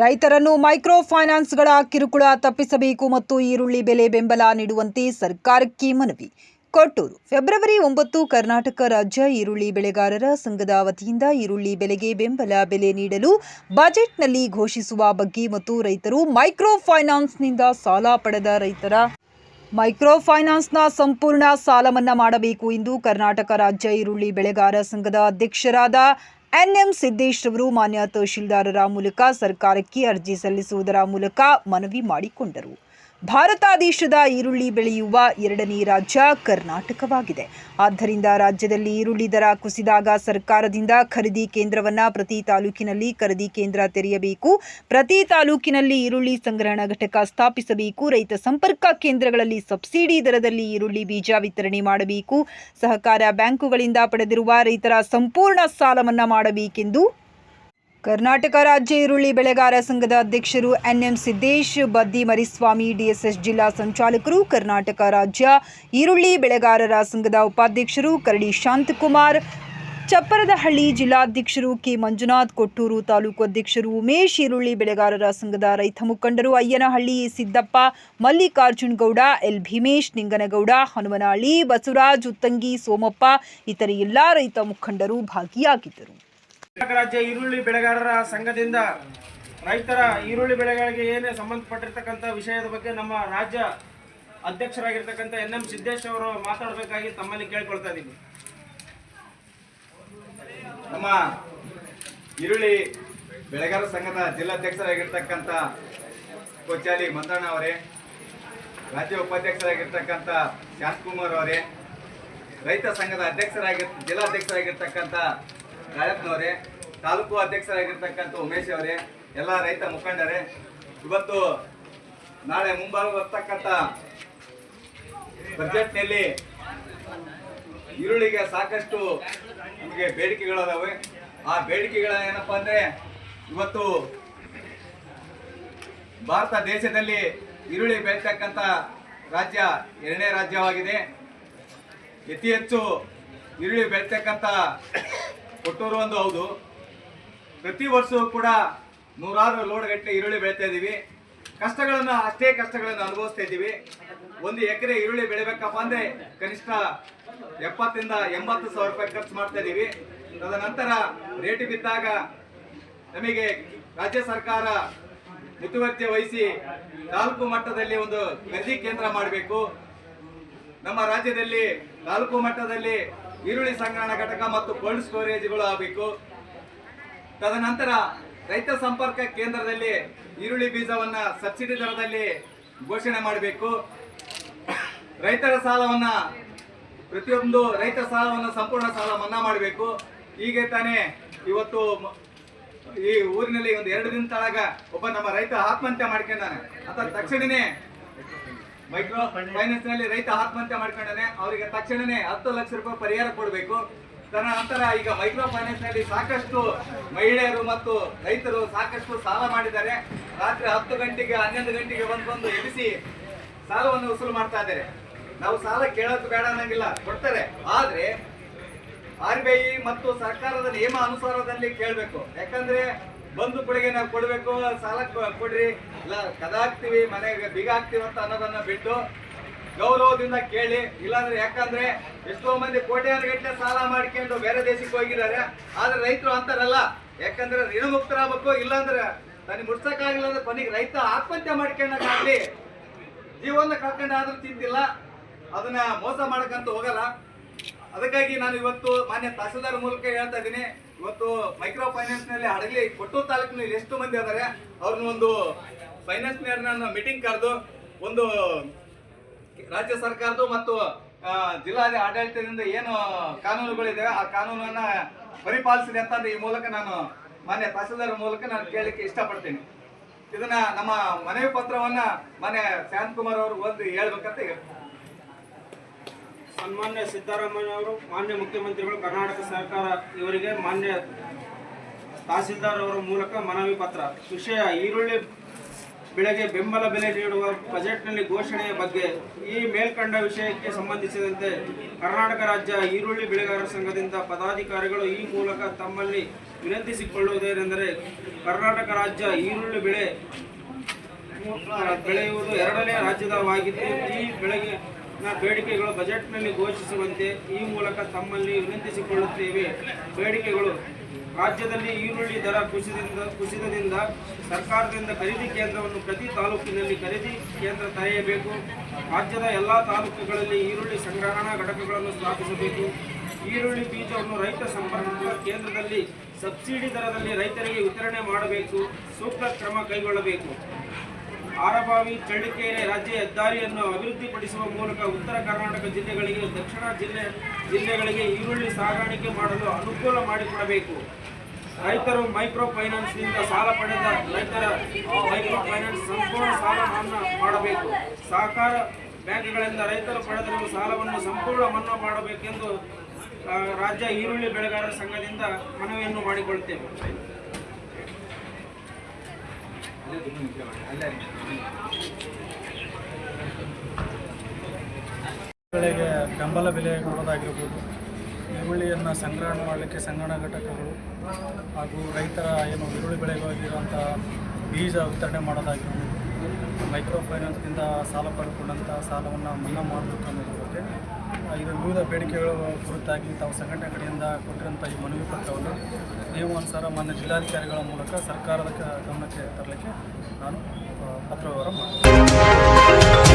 ರೈತರನ್ನು ಮೈಕ್ರೋ ಫೈನಾನ್ಸ್ಗಳ ಕಿರುಕುಳ ತಪ್ಪಿಸಬೇಕು ಮತ್ತು ಈರುಳ್ಳಿ ಬೆಲೆ ಬೆಂಬಲ ನೀಡುವಂತೆ ಸರ್ಕಾರಕ್ಕೆ ಮನವಿ. ಕೊಟ್ಟೂರು ಫೆಬ್ರವರಿ 9 ಕರ್ನಾಟಕ ರಾಜ್ಯ ಈರುಳ್ಳಿ ಬೆಳೆಗಾರರ ಸಂಘದ ವತಿಯಿಂದ ಈರುಳ್ಳಿ ಬೆಲೆಗೆ ಬೆಂಬಲ ಬೆಲೆ ನೀಡಲು ಬಜೆಟ್ನಲ್ಲಿ ಘೋಷಿಸುವ ಬಗ್ಗೆ ಮತ್ತು ರೈತರು ಮೈಕ್ರೋ ಫೈನಾನ್ಸ್ನಿಂದ ಸಾಲ ಪಡೆದ ರೈತರ ಮೈಕ್ರೋ ಫೈನಾನ್ಸ್ನ ಸಂಪೂರ್ಣ ಸಾಲ ಮನ್ನಾ ಮಾಡಬೇಕು ಎಂದು ಕರ್ನಾಟಕ ರಾಜ್ಯ ಈರುಳ್ಳಿ ಬೆಳೆಗಾರ ಸಂಘದ ಅಧ್ಯಕ್ಷರಾದ ಎನ್.ಎಂ. ಸಿದ್ದೇಶ್ ರವರು ಮಾನ್ಯ ತಹಶೀಲ್ದಾರರ ಮೂಲಕ ಸರ್ಕಾರಕ್ಕೆ ಅರ್ಜಿ ಸಲ್ಲಿಸುವುದರ ಮೂಲಕ ಮನವಿ ಮಾಡಿಕೊಂಡರು. ಭಾರತ ದೇಶದ ಈರುಳ್ಳಿ ಬೆಳೆಯುವ ಎರಡನೇ ರಾಜ್ಯ ಕರ್ನಾಟಕವಾಗಿದೆ. ಆದ್ದರಿಂದ ರಾಜ್ಯದಲ್ಲಿ ಈರುಳ್ಳಿ ದರ ಕುಸಿದಾಗ ಸರ್ಕಾರದಿಂದ ಖರೀದಿ ಕೇಂದ್ರವನ್ನು ಪ್ರತಿ ತಾಲೂಕಿನಲ್ಲಿ ಖರೀದಿ ಕೇಂದ್ರ ತೆರೆಯಬೇಕು. ಪ್ರತಿ ತಾಲೂಕಿನಲ್ಲಿ ಈರುಳ್ಳಿ ಸಂಗ್ರಹಣಾ ಘಟಕ ಸ್ಥಾಪಿಸಬೇಕು. ರೈತ ಸಂಪರ್ಕ ಕೇಂದ್ರಗಳಲ್ಲಿ ಸಬ್ಸಿಡಿ ದರದಲ್ಲಿ ಈರುಳ್ಳಿ ಬೀಜ ವಿತರಣೆ ಮಾಡಬೇಕು. ಸಹಕಾರ ಬ್ಯಾಂಕುಗಳಿಂದ ಪಡೆದಿರುವ ರೈತರ ಸಂಪೂರ್ಣ ಸಾಲ ಮನ್ನಾ ಮಾಡಬೇಕೆಂದು ಕರ್ನಾಟಕ ರಾಜ್ಯ ಈರುಳ್ಳಿ ಬೆಳೆಗಾರ ಸಂಘದ ಅಧ್ಯಕ್ಷರು ಎನ್.ಎಂ. ಸಿದ್ದೇಶ್, ಬದ್ದಿ ಮರಿಸ್ವಾಮಿ, ಡಿಎಸ್ಎಸ್ ಜಿಲ್ಲಾ ಸಂಚಾಲಕರು, ಕರ್ನಾಟಕ ರಾಜ್ಯ ಈರುಳ್ಳಿ ಬೆಳೆಗಾರರ ಸಂಘದ ಉಪಾಧ್ಯಕ್ಷರು ಕರಡಿ ಶಾಂತಕುಮಾರ್, ಚಪ್ಪರದಹಳ್ಳಿ ಜಿಲ್ಲಾಧ್ಯಕ್ಷರು ಕೆ. ಮಂಜುನಾಥ್, ಕೊಟ್ಟೂರು ತಾಲೂಕು ಅಧ್ಯಕ್ಷರು ಉಮೇಶ್, ಈರುಳ್ಳಿ ಬೆಳೆಗಾರರ ಸಂಘದ ರೈತ ಮುಖಂಡರು ಅಯ್ಯನಹಳ್ಳಿ ಸಿದ್ದಪ್ಪ, ಮಲ್ಲಿಕಾರ್ಜುನ್ ಗೌಡ, ಎಲ್. ಭೀಮೇಶ್, ನಿಂಗನಗೌಡ, ಹನುಮನಹಳ್ಳಿ, ಬಸವರಾಜ್, ಉತ್ತಂಗಿ, ಸೋಮಪ್ಪ ಇತರೆ ಎಲ್ಲಾ ರೈತ ಮುಖಂಡರು ಭಾಗಿಯಾಗಿದ್ದರು. ಕರ್ನಾಟಕ ರಾಜ್ಯ ಈರುಳ್ಳಿ ಬೆಳೆಗಾರರ ಸಂಘದಿಂದ ರೈತರ ಈರುಳ್ಳಿ ಬೆಳೆಗಳಿಗೆ ಏನೇ ಸಂಬಂಧಪಟ್ಟಿರ್ತಕ್ಕಂಥ ವಿಷಯದ ಬಗ್ಗೆ ನಮ್ಮ ರಾಜ್ಯ ಅಧ್ಯಕ್ಷರಾಗಿರ್ತಕ್ಕಂಥ ಎನ್.ಎಂ. ಸಿದ್ದೇಶ್ ಅವರು ಮಾತಾಡಬೇಕಾಗಿ ತಮ್ಮಲ್ಲಿ ಕೇಳ್ಕೊಳ್ತಾ ಇದ್ದೀವಿ. ನಮ್ಮ ಈರುಳ್ಳಿ ಬೆಳೆಗಾರರ ಸಂಘದ ಜಿಲ್ಲಾಧ್ಯಕ್ಷರಾಗಿರ್ತಕ್ಕಂಥ ಕೊಚ್ಚಾಲಿ ಮಂದಣ್ಣ ಅವರೇ, ರಾಜ್ಯ ಉಪಾಧ್ಯಕ್ಷರಾಗಿರ್ತಕ್ಕಂಥ ಶಾಂತಕುಮಾರ್ ಅವರೇ, ರೈತ ಸಂಘದ ಜಿಲ್ಲಾಧ್ಯಕ್ಷರಾಗಿರ್ತಕ್ಕಂಥ ರಾಯಪ್ಪನವರೇ, ತಾಲೂಕು ಅಧ್ಯಕ್ಷರಾಗಿರ್ತಕ್ಕಂಥ ಉಮೇಶ್ ಅವರೇ, ಎಲ್ಲ ರೈತ ಮುಖಂಡರೇ, ಇವತ್ತು ನಾಳೆ ಮುಂಬರ್ತಕ್ಕಂಥ ಬಜೆಟ್ನಲ್ಲಿ ಈರುಳ್ಳಿಗೆ ಸಾಕಷ್ಟು ನಮಗೆ ಬೇಡಿಕೆಗಳದಾವೆ. ಆ ಬೇಡಿಕೆಗಳ ಏನಪ್ಪ ಅಂದರೆ, ಇವತ್ತು ಭಾರತ ದೇಶದಲ್ಲಿ ಈರುಳ್ಳಿ ಬೆಳೀತಕ್ಕಂಥ ರಾಜ್ಯ ಎರಡನೇ ರಾಜ್ಯವಾಗಿದೆ. ಅತಿ ಹೆಚ್ಚು ಈರುಳ್ಳಿ ಬೆಳೀತಕ್ಕಂಥ ಕೊಟ್ಟೂರು ಒಂದು ಹೌದು. ಪ್ರತಿ ವರ್ಷವೂ ಕೂಡ ನೂರಾರು ಲೋಡ್ಗಟ್ಟಲೆ ಈರುಳ್ಳಿ ಬೆಳೀತಾ ಇದ್ದೀವಿ. ಅಷ್ಟೇ ಕಷ್ಟಗಳನ್ನು ಅನುಭವಿಸ್ತಾ ಇದ್ದೀವಿ. ಒಂದು ಎಕರೆ ಈರುಳ್ಳಿ ಬೆಳಿಬೇಕಪ್ಪ ಅಂದರೆ ಕನಿಷ್ಠ 70,000 ರಿಂದ 80,000 ರೂಪಾಯಿ ಖರ್ಚು ಮಾಡ್ತಾ ಇದ್ದೀವಿ. ತದನಂತರ ರೇಟ್ ಬಿದ್ದಾಗ ನಮಗೆ ರಾಜ್ಯ ಸರ್ಕಾರ ಮುತುವರ್ಜಿ ವಹಿಸಿ ತಾಲೂಕು ಮಟ್ಟದಲ್ಲಿ ಒಂದು ಖರೀದಿ ಕೇಂದ್ರ ಮಾಡಬೇಕು. ನಮ್ಮ ರಾಜ್ಯದಲ್ಲಿ ತಾಲೂಕು ಮಟ್ಟದಲ್ಲಿ ಈರುಳ್ಳಿ ಸಂಗ್ರಹಣಾ ಘಟಕ ಮತ್ತು ಕೋಲ್ಡ್ ಸ್ಟೋರೇಜ್ಗಳು ಆಗಬೇಕು. ತದನಂತರ ರೈತ ಸಂಪರ್ಕ ಕೇಂದ್ರದಲ್ಲಿ ಈರುಳ್ಳಿ ಬೀಜವನ್ನು ಸಬ್ಸಿಡಿ ದರದಲ್ಲಿ ಘೋಷಣೆ ಮಾಡಬೇಕು. ರೈತರ ಸಾಲವನ್ನು ಪ್ರತಿಯೊಂದು ರೈತ ಸಾಲವನ್ನು ಸಂಪೂರ್ಣ ಸಾಲ ಮನ್ನಾ ಮಾಡಬೇಕು. ಹೀಗೆ ತಾನೇ ಇವತ್ತು ಈ ಊರಿನಲ್ಲಿ ಒಂದು 2 ದಿನ ತಳಗ ಒಬ್ಬ ನಮ್ಮ ರೈತ ಆತ್ಮಹತ್ಯೆ ಮಾಡ್ಕೊಂಡಾನೆ. ಅಂತ ತಕ್ಷಣನೇ ಮೈಕ್ರೋ ಫೈನಾನ್ಸ್ ನಲ್ಲಿ ರೈತ ಆತ್ಮಹತ್ಯೆ ಮಾಡ್ಕೊಂಡಾನೆ. ಅವರಿಗೆ ತಕ್ಷಣನೇ 10 ಲಕ್ಷ ರೂಪಾಯಿ ಪರಿಹಾರ ಕೊಡಬೇಕು. ತದನಂತರ ಈಗ ಮೈಕ್ರೋ ಫೈನಾನ್ಸ್ ನಲ್ಲಿ ಸಾಕಷ್ಟು ಮಹಿಳೆಯರು ಮತ್ತು ರೈತರು ಸಾಕಷ್ಟು ಸಾಲ ಮಾಡಿದ್ದಾರೆ. ರಾತ್ರಿ 10 ಗಂಟೆಗೆ 11 ಗಂಟೆಗೆ ಬಂದು ಎಬ್ಬಿಸಿ ಸಾಲವನ್ನು ವಸೂಲು ಮಾಡ್ತಾ ಇದ್ದಾರೆ. ನಾವು ಸಾಲ ಕೇಳೋದು ಬೇಡ ಅನ್ನಂಗಿಲ್ಲ, ಕೊಡ್ತಾರೆ. ಆದ್ರೆ RBI ಮತ್ತು ಸರ್ಕಾರದ ನಿಯಮ ಅನುಸಾರದಲ್ಲಿ ಕೇಳಬೇಕು. ಯಾಕಂದ್ರೆ ಬಂದು ಕೊಡುಗೆ ನಾವು ಕೊಡಬೇಕು, ಸಾಲ ಕೊಡ್ರಿ, ಇಲ್ಲ ಕದ ಹಾಕ್ತಿವಿ, ಮನೆಗೆ ಬೀಗ ಹಾಕ್ತಿವಿ ಅಂತ ಅನ್ನೋದನ್ನ ಬಿಟ್ಟು ಗೌರವದಿಂದ ಕೇಳಿ. ಇಲ್ಲಾಂದ್ರೆ ಯಾಕಂದ್ರೆ ಎಷ್ಟೋ ಮಂದಿ ಕೋಟ್ಯಾನುಗಟ್ಟಲೆ ಸಾಲ ಮಾಡ್ಕೊಂಡು ಬೇರೆ ದೇಶಕ್ಕೆ ಹೋಗಿದ್ದಾರೆ. ಆದ್ರೆ ರೈತರು ಅಂತಾರಲ್ಲ, ಯಾಕಂದ್ರೆ ಋಣಮುಕ್ತರಾಗಬೇಕು. ಇಲ್ಲಾಂದ್ರೆ ತನಗೆ ಮುಡ್ಸಕ್ಕಾಗಿಲ್ಲ ಅಂದ್ರೆ ಕೊನೆಗೆ ರೈತ ಆತ್ಮಹತ್ಯೆ ಮಾಡ್ಕೊಂಡಾಗ್ಲಿ, ಜೀವನ ಕಳ್ಕೊಂಡಾದ್ರೂ ಚಿಂತಿಲ್ಲ, ಅದನ್ನ ಮೋಸ ಮಾಡಕ್ಕಂತ ಹೋಗಲ್ಲ. ಅದಕ್ಕಾಗಿ ನಾನು ಇವತ್ತು ಮಾನ್ಯ ತಹಸೀಲ್ದಾರ್ ಮೂಲಕ ಹೇಳ್ತಾ ಇದ್ದೀನಿ, ಇವತ್ತು ಮೈಕ್ರೋ ಫೈನಾನ್ಸ್ ನಲ್ಲಿ ಹಡಗಲಿ ಕೊಟ್ಟೂರು ತಾಲೂಕಿನಲ್ಲಿ ಎಷ್ಟು ಮಂದಿ ಇದ್ದಾರೆ ಅವ್ರನ್ನ ಒಂದು ಫೈನಾನ್ಸ್ ಮೀಟಿಂಗ್ ಕರೆದು ಒಂದು ರಾಜ್ಯ ಸರ್ಕಾರದ್ದು ಮತ್ತು ಜಿಲ್ಲಾ ಆಡಳಿತದಿಂದ ಏನು ಕಾನೂನುಗಳಿದೆ ಆ ಕಾನೂನನ್ನ ಪರಿಪಾಲಿಸಿದೆ ಅಂತ ಈ ಮೂಲಕ ನಾನು ಮಾನ್ಯ ತಹಸೀಲ್ದಾರ್ ಮೂಲಕ ನಾನು ಕೇಳಲಿಕ್ಕೆ ಇಷ್ಟಪಡ್ತೀನಿ. ಇದನ್ನ ನಮ್ಮ ಮನವಿ ಪತ್ರವನ್ನ ಮಾನ್ಯ ಶಾಂತಕುಮಾರ್ ಅವರು ಓದಿ ಹೇಳ್ಬೇಕಂತ ಹೇಳ್ತೀನಿ. ಸನ್ಮಾನ್ಯ ಸಿದ್ದರಾಮಯ್ಯ ಅವರು, ಮಾನ್ಯ ಮುಖ್ಯಮಂತ್ರಿಗಳು, ಕರ್ನಾಟಕ ಸರ್ಕಾರ ಇವರಿಗೆ ಮಾನ್ಯ ತಹಸೀಲ್ದಾರ್ ಅವರ ಮೂಲಕ ಮನವಿ ಪತ್ರ. ವಿಷಯ: ಈರುಳ್ಳಿ ಬೆಳೆಗೆ ಬೆಂಬಲ ಬೆಲೆ ನೀಡುವ ಬಜೆಟ್ನಲ್ಲಿ ಘೋಷಣೆಯ ಬಗ್ಗೆ. ಈ ಮೇಲ್ಕಂಡ ವಿಷಯಕ್ಕೆ ಸಂಬಂಧಿಸಿದಂತೆ ಕರ್ನಾಟಕ ರಾಜ್ಯ ಈರುಳ್ಳಿ ಬೆಳೆಗಾರರ ಸಂಘದಿಂದ ಪದಾಧಿಕಾರಿಗಳು ಈ ಮೂಲಕ ತಮ್ಮಲ್ಲಿ ವಿನಂತಿಸಿಕೊಳ್ಳುವುದೇನೆಂದರೆ ಕರ್ನಾಟಕ ರಾಜ್ಯ ಈರುಳ್ಳಿ ಬೆಳೆಯುವುದು ಎರಡನೇ ರಾಜ್ಯವಾಗಿದ್ದು ಈ ಬೆಳೆಗಿನ ಬೇಡಿಕೆಗಳು ಬಜೆಟ್ನಲ್ಲಿ ಘೋಷಿಸುವಂತೆ ಈ ಮೂಲಕ ತಮ್ಮಲ್ಲಿ ವಿನಂತಿಸಿಕೊಳ್ಳುತ್ತೇವೆ. ಬೇಡಿಕೆಗಳು: ರಾಜ್ಯದಲ್ಲಿ ಈರುಳ್ಳಿ ದರ ಕುಸಿತದಿಂದ ಸರ್ಕಾರದಿಂದ ಖರೀದಿ ಕೇಂದ್ರವನ್ನು ಪ್ರತಿ ತಾಲೂಕಿನಲ್ಲಿ ಖರೀದಿ ಕೇಂದ್ರ ತೆರೆಯಬೇಕು. ರಾಜ್ಯದ ಎಲ್ಲ ತಾಲೂಕುಗಳಲ್ಲಿ ಈರುಳ್ಳಿ ಸಂಗ್ರಹಣಾ ಘಟಕಗಳನ್ನು ಸ್ಥಾಪಿಸಬೇಕು. ಈರುಳ್ಳಿ ಬೀಜವನ್ನು ರೈತ ಸಂಪರ್ಕ ಕೇಂದ್ರದಲ್ಲಿ ಸಬ್ಸಿಡಿ ದರದಲ್ಲಿ ರೈತರಿಗೆ ವಿತರಣೆ ಮಾಡಬೇಕು. ಸೂಕ್ತ ಕ್ರಮ ಕೈಗೊಳ್ಳಬೇಕು. ಆರಬಾವಿ ಚಳ್ಳಕೆರೆ ರಾಜ್ಯ ಹೆದ್ದಾರಿಯನ್ನು ಅಭಿವೃದ್ಧಿಪಡಿಸುವ ಮೂಲಕ ಉತ್ತರ ಕರ್ನಾಟಕ ಜಿಲ್ಲೆಗಳಿಗೆ ದಕ್ಷಿಣ ಜಿಲ್ಲೆಗಳಿಗೆ ಈರುಳ್ಳಿ ಸಾಗಾಣಿಕೆ ಮಾಡಲು ಅನುಕೂಲ ಮಾಡಿಕೊಡಬೇಕು. ರೈತರು ಮೈಕ್ರೋ ಫೈನಾನ್ಸ್ನಿಂದ ಸಾಲ ಪಡೆದ ರೈತರ ಮೈಕ್ರೋ ಫೈನಾನ್ಸ್ ಸಂಪೂರ್ಣ ಸಾಲ ಮನ್ನಾ ಮಾಡಬೇಕು. ಸಹಕಾರ ಬ್ಯಾಂಕ್ಗಳಿಂದ ರೈತರು ಪಡೆದಿರುವ ಸಾಲವನ್ನು ಸಂಪೂರ್ಣ ಮನ್ನಾ ಮಾಡಬೇಕೆಂದು ರಾಜ್ಯ ಈರುಳ್ಳಿ ಬೆಳೆಗಾರರ ಸಂಘದಿಂದ ಮನವಿಯನ್ನು ಮಾಡಿಕೊಳ್ಳುತ್ತೇವೆ. ಬೆಳೆಗೆ ಬೆಂಬಲ ಬೆಲೆ ಕೊಡೋದಾಗಿರ್ಬೋದು, ಈರುಳ್ಳಿಯನ್ನು ಸಂಗ್ರಹಣೆ ಮಾಡಲಿಕ್ಕೆ ಸಂಗ್ರಹಣಾ ಘಟಕಗಳು ಹಾಗೂ ರೈತರ ಏನು ಈರುಳ್ಳಿ ಬೆಳೆಗಳಿರುವಂಥ ಬೀಜ ವಿತರಣೆ ಮಾಡೋದಾಗಿರ್ಬೋದು, ಮೈಕ್ರೋ ಫೈನಾನ್ಸ್ನಿಂದ ಸಾಲ ಪಡೆದುಕೊಂಡಂಥ ಸಾಲವನ್ನು ಮನ್ನಾ ಮಾಡಬೇಕು ಅನ್ನೋದ್ರ ಬಗ್ಗೆ ಇದು ವಿವಿಧ ಬೇಡಿಕೆಗಳ ಕುರಿತಾಗಿ ತಾವು ಸಂಘಟನೆ ಕಡೆಯಿಂದ ಕೊಟ್ಟಿರುವಂಥ ಈ ಮನವಿ ಪತ್ರವನ್ನು ನಿಯಮಾನುಸಾರ ಮಾನ್ಯ ಜಿಲ್ಲಾಧಿಕಾರಿಗಳ ಮೂಲಕ ಸರ್ಕಾರದ ಗಮನಕ್ಕೆ ತರಲಿಕ್ಕೆ ನಾನು ಪತ್ರ ವ್ಯವಹಾರ ಮಾಡ್ತೀನಿ.